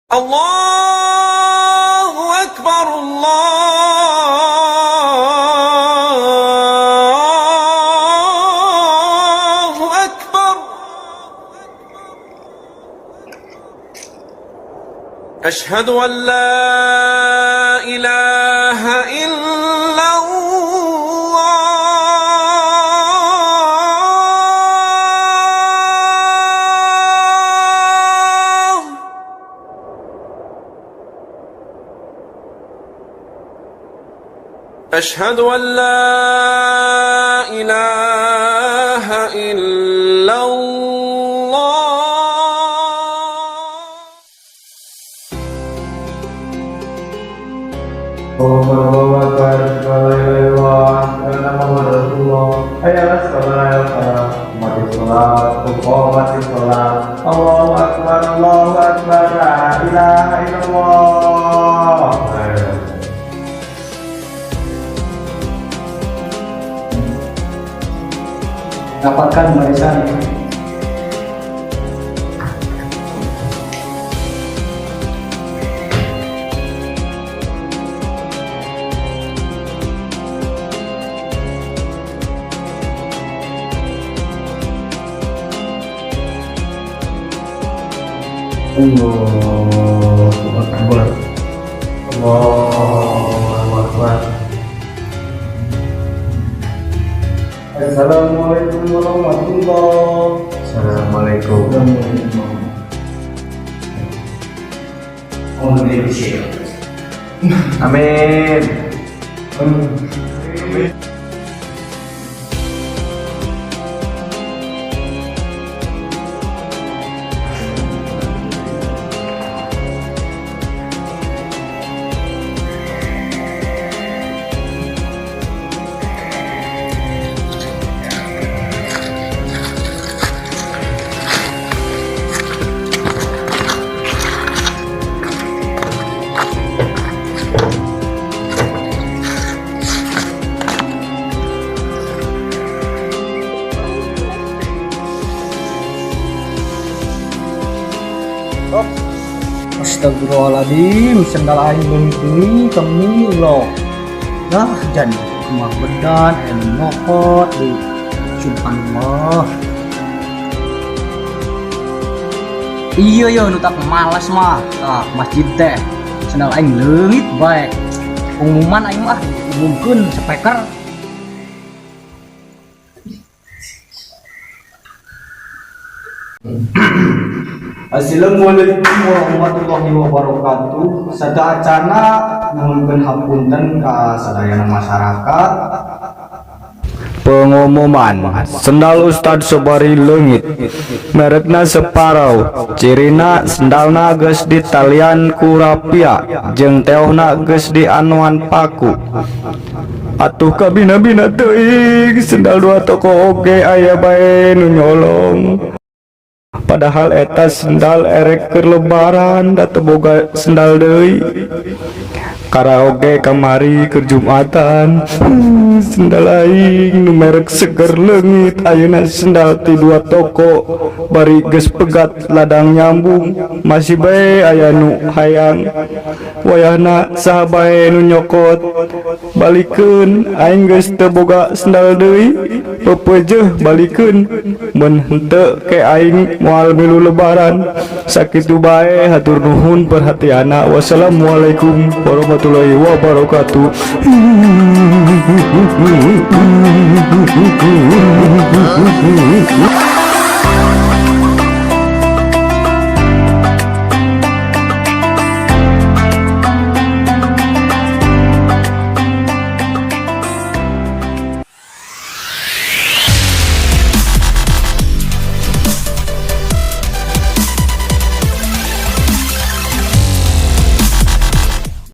Allahu Akbar, Allahu Akbar. Ashhadu an la ilaha illallah. Ashhadu an la ilaha illallah. Allahu Akbar, Allahu Akbar, la ilaha illallah. Dapatkan barisan. Allahu Akbar, Allahu Akbar. Assalamualaikum warahmatullahi. Assalamualaikum. Amin. Amin. Astagfirullahaladzim, sendal aing ini kami lo. Dah jan rumah bedan enokot di subhanallah. Iya yo nu tak malas mah. Masjid teh sendal aing leungit bae. Pengumuman aing mah umumkeun speaker. Assalamualaikum warahmatullahi wabarakatuh. Sadayana nuhunkeun hapunten ka sadayana masyarakat. Pengumuman sendal Ustad Sobari leungit merekna Separau, cirina sendalna geus ditalian ku rapia jeung teohna geus dianuan paku. Atuh kabina-bina teuing sendal dua toko oge aya bae nu nyolong. Padahal eta sendal erek keur lebaran da teu boga sendal deui. Karaoke kamari keur Jumatan. Sendal aing nu merek Seger leungit ayeuna sendal ti dua toko bari geus pegat ladang nyambung masih bae aya nu hayang. Wayahna saha bae nu nyokot balikeun aing geus teu boga sendal deui. Pepeujeuh balikeun mun henteu ke aing moal milu lebaran. Sakitu bae hatur nuhun perhatianna. Wassalamualaikum warahmatullahi wabarakatuh.